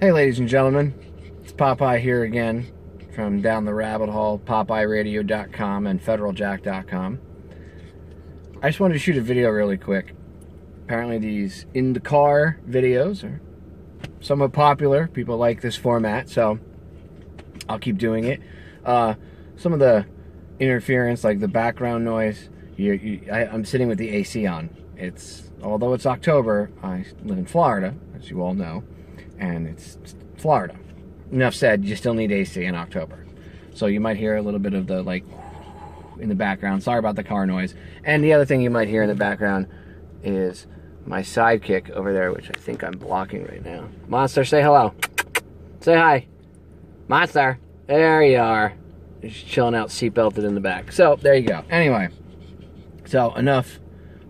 Hey ladies and gentlemen, it's Popeye here again from Down the Rabbit Hole, PopeyeRadio.com and FederalJack.com. I just wanted to shoot a video really quick. Apparently these in the car videos are somewhat popular. People like this format, so I'll keep doing it. Some of the interference, like the background noise, I'm sitting with the AC on. Although it's October, I live in Florida, as you all know, and it's Florida. Enough said, you still need AC in October. So you might hear a little bit of the, like, in the background. Sorry about the car noise. And the other thing you might hear in the background is my sidekick over there, which I think I'm blocking right now. Monster, say hello. Say hi. Monster. There you are. Just chilling out, seatbelted in the back. So, there you go. Anyway. So, enough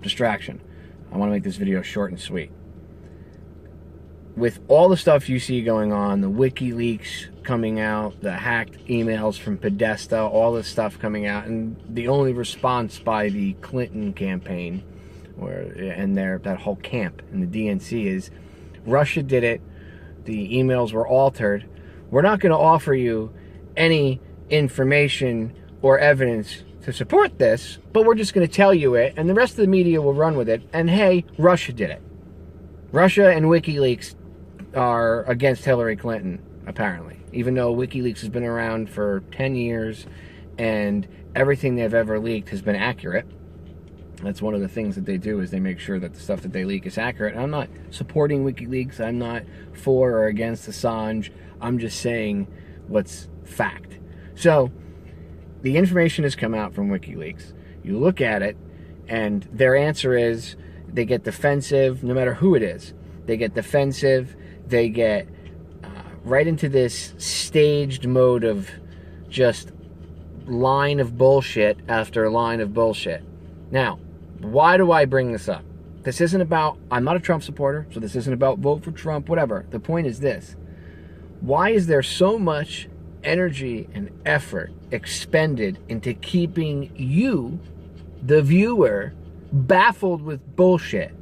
distraction. I want to make this video short and sweet. With all the stuff you see going on, the Wikileaks coming out, the hacked emails from Podesta, all this stuff coming out, and the only response by the Clinton campaign, and that whole camp in the DNC is, Russia did it, the emails were altered, we're not going to offer you any information or evidence to support this, but we're just going to tell you it, and the rest of the media will run with it, and hey, Russia did it. Russia and Wikileaks are against Hillary Clinton, apparently, even though Wikileaks has been around for 10 years and everything they've ever leaked has been accurate. That's one of the things that they do, is they make sure that the stuff that they leak is accurate. And I'm not supporting Wikileaks. I'm not for or against Assange. I'm just saying what's fact. So the information has come out from Wikileaks. You look at it, and their answer is they get defensive, no matter who it is. They get defensive. They get right into this staged mode of just line of bullshit after line of bullshit. Now, why do I bring this up? This isn't about, I'm not a Trump supporter, so this isn't about vote for Trump, whatever. The point is this. Why is there so much energy and effort expended into keeping you, the viewer, baffled with bullshit?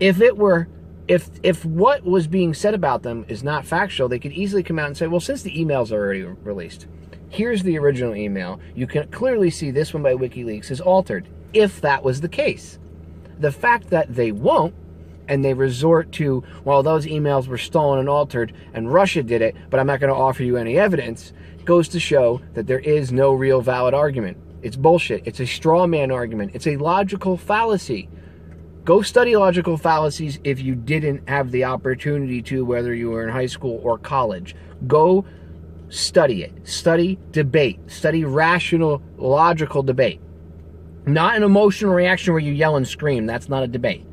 If what was being said about them is not factual, they could easily come out and say, well, since the emails are already released, here's the original email. You can clearly see this one by WikiLeaks is altered, if that was the case. The fact that they won't, and they resort to, well, those emails were stolen and altered, and Russia did it, but I'm not going to offer you any evidence, goes to show that there is no real valid argument. It's bullshit. It's a straw man argument. It's a logical fallacy. Go study logical fallacies if you didn't have the opportunity to, whether you were in high school or college. Go study it. Study debate. Study rational, logical debate. Not an emotional reaction where you yell and scream. That's not a debate.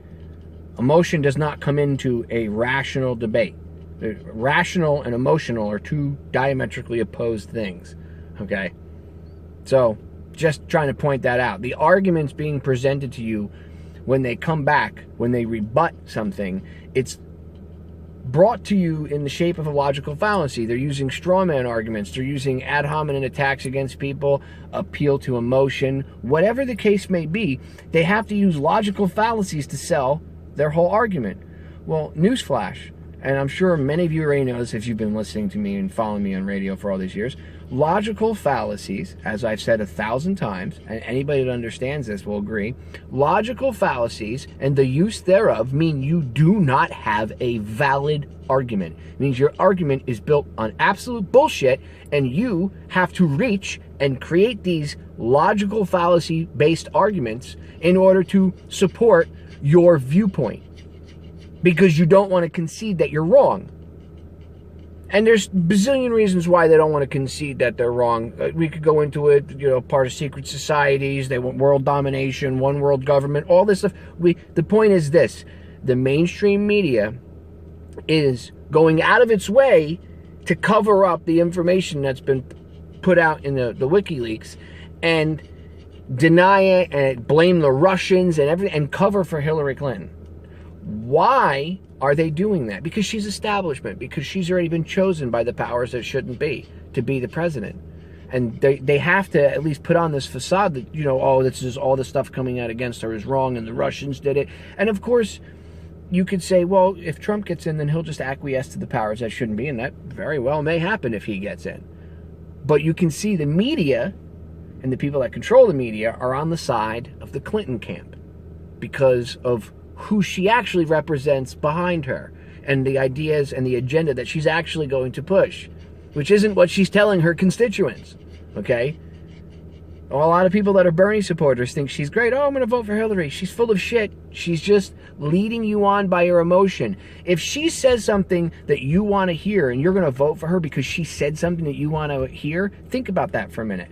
Emotion does not come into a rational debate. Rational and emotional are two diametrically opposed things. Okay? So, just trying to point that out. The arguments being presented to you when they come back, when they rebut something, it's brought to you in the shape of a logical fallacy. They're using straw man arguments. They're using ad hominem attacks against people, appeal to emotion. Whatever the case may be, they have to use logical fallacies to sell their whole argument. Well, newsflash, and I'm sure many of you already know this if you've been listening to me and following me on radio for all these years, logical fallacies, as I've said 1,000 times, and anybody that understands this will agree, logical fallacies and the use thereof mean you do not have a valid argument. It means your argument is built on absolute bullshit, and you have to reach and create these logical fallacy-based arguments in order to support your viewpoint, because you don't want to concede that you're wrong. And there's a bazillion reasons why they don't want to concede that they're wrong. We could go into it, part of secret societies, they want world domination, one world government, all this stuff. The point is this: the mainstream media is going out of its way to cover up the information that's been put out in the WikiLeaks, and deny it and blame the Russians and everything, and cover for Hillary Clinton. Why are they doing that? Because she's establishment, because she's already been chosen by the powers that shouldn't be to be the president. And they have to at least put on this facade that, oh, this is all the stuff coming out against her is wrong and the Russians did it. And of course, you could say, well, if Trump gets in, then he'll just acquiesce to the powers that shouldn't be, and that very well may happen if he gets in. But you can see the media and the people that control the media are on the side of the Clinton camp because of who she actually represents behind her and the ideas and the agenda that she's actually going to push, which isn't what she's telling her constituents, okay? A lot of people that are Bernie supporters think she's great. Oh, I'm going to vote for Hillary. She's full of shit. She's just leading you on by her emotion. If she says something that you want to hear and you're going to vote for her because she said something that you want to hear, think about that for a minute.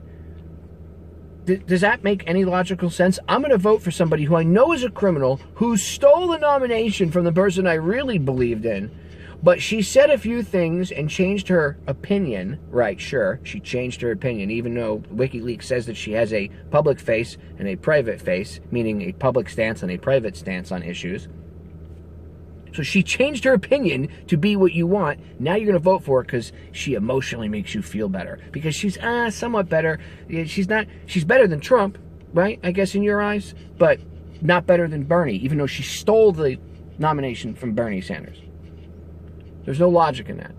Does that make any logical sense? I'm going to vote for somebody who I know is a criminal, who stole the nomination from the person I really believed in, but she said a few things and changed her opinion. Right, sure, she changed her opinion, even though Wikileaks says that she has a public face and a private face, meaning a public stance and a private stance on issues. So she changed her opinion to be what you want. Now you're going to vote for her because she emotionally makes you feel better. Because she's somewhat better. She's better than Trump, right? I guess in your eyes. But not better than Bernie, even though she stole the nomination from Bernie Sanders. There's no logic in that,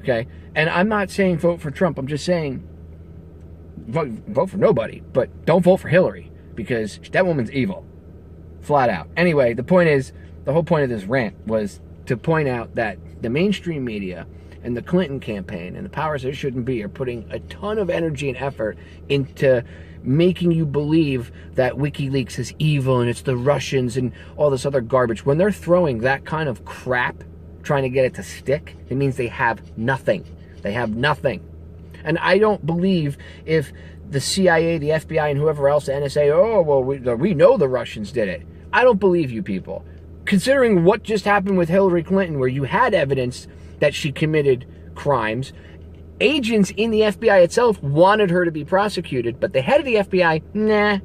okay? And I'm not saying vote for Trump. I'm just saying vote for nobody. But don't vote for Hillary because that woman's evil. Flat out. Anyway, the point is, the whole point of this rant was to point out that the mainstream media and the Clinton campaign and the powers that shouldn't be are putting a ton of energy and effort into making you believe that WikiLeaks is evil and it's the Russians and all this other garbage. When they're throwing that kind of crap, trying to get it to stick, it means they have nothing. They have nothing. And I don't believe if the CIA, the FBI, and whoever else, the NSA, oh, well, we know the Russians did it. I don't believe you people. Considering what just happened with Hillary Clinton, where you had evidence that she committed crimes, agents in the FBI itself wanted her to be prosecuted, but the head of the FBI, nah.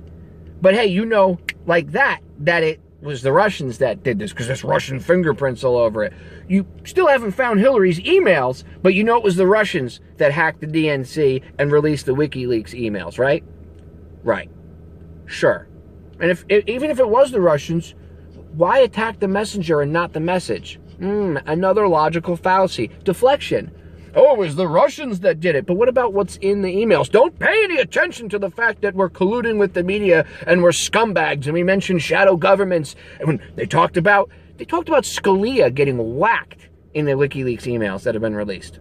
But hey, you know, like that it was the Russians that did this, because there's Russian fingerprints all over it. You still haven't found Hillary's emails, but you know it was the Russians that hacked the DNC and released the WikiLeaks emails, right? Right. Sure. And even if it was the Russians, why attack the messenger and not the message? Another logical fallacy. Deflection. Oh, it was the Russians that did it. But what about what's in the emails? Don't pay any attention to the fact that we're colluding with the media and we're scumbags and we mentioned shadow governments. And when they talked about Scalia getting whacked in the WikiLeaks emails that have been released.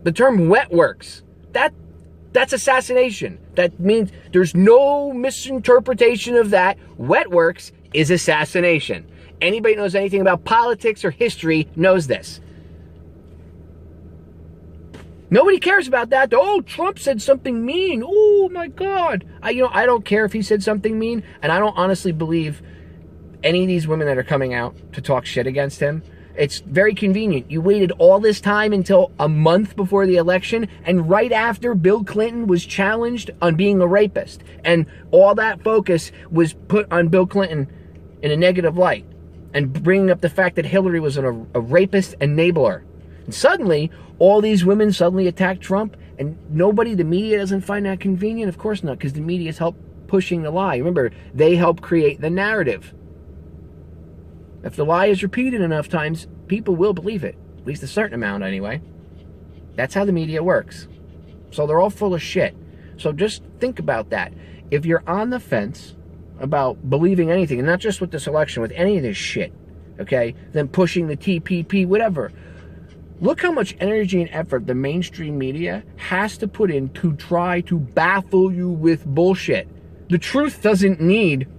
The term wet works. That's assassination. That means there's no misinterpretation of that. Wet works is assassination. Anybody knows anything about politics or history knows this. Nobody cares about that. Oh, Trump said something mean. Oh my God. I don't care if he said something mean, and I don't honestly believe any of these women that are coming out to talk shit against him. It's very convenient. You waited all this time until a month before the election, and right after Bill Clinton was challenged on being a rapist, and all that focus was put on Bill Clinton in a negative light, and bringing up the fact that Hillary was a rapist enabler. And suddenly, all these women suddenly attack Trump, and the media doesn't find that convenient? Of course not, because the media has helped pushing the lie. Remember, they help create the narrative. If the lie is repeated enough times, people will believe it. At least a certain amount, anyway. That's how the media works. So they're all full of shit. So just think about that. If you're on the fence about believing anything, and not just with this election, with any of this shit, okay, then pushing the TPP, whatever, look how much energy and effort the mainstream media has to put in to try to baffle you with bullshit. The truth doesn't need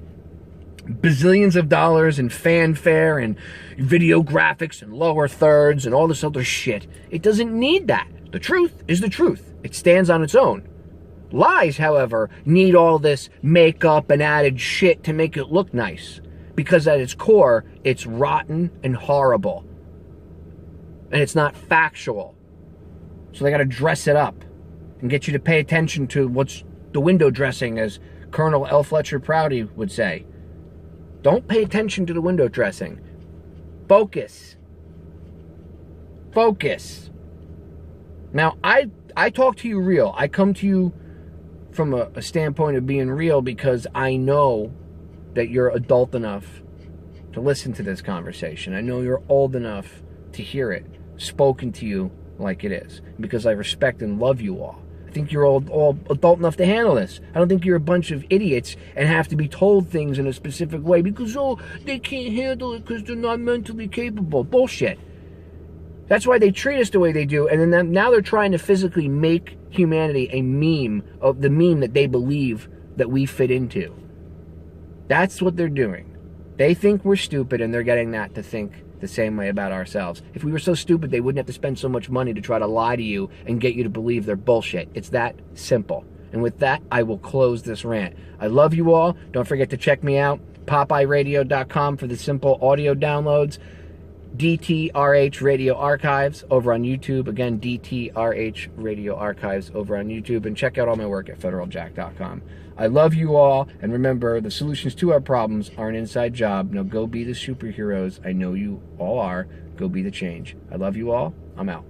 bazillions of dollars and fanfare and video graphics and lower thirds and all this other shit. It doesn't need that. The truth is the truth. It stands on its own. Lies, however, need all this makeup and added shit to make it look nice, because at its core, it's rotten and horrible. And it's not factual. So they got to dress it up and get you to pay attention to what's the window dressing, as Colonel L. Fletcher Prouty would say. Don't pay attention to the window dressing. Focus. Focus. Now, I talk to you real. I come to you from a standpoint of being real because I know that you're adult enough to listen to this conversation. I know you're old enough to hear it spoken to you like it is, because I respect and love you all. I think you're all adult enough to handle this. I don't think you're a bunch of idiots and have to be told things in a specific way because, oh, they can't handle it because they're not mentally capable. Bullshit. That's why they treat us the way they do, and then now they're trying to physically make humanity a meme of the meme that they believe that we fit into. That's what they're doing. They think we're stupid, and they're getting that to think the same way about ourselves. If we were so stupid, they wouldn't have to spend so much money to try to lie to you and get you to believe their bullshit. It's that simple. And with that, I will close this rant. I love you all. Don't forget to check me out, PopeyeRadio.com for the simple audio downloads. DTRH Radio Archives over on YouTube. Again, DTRH Radio Archives over on YouTube. And check out all my work at federaljack.com. I love you all. And remember, the solutions to our problems are an inside job. Now go be the superheroes I know you all are. Go be the change. I love you all. I'm out.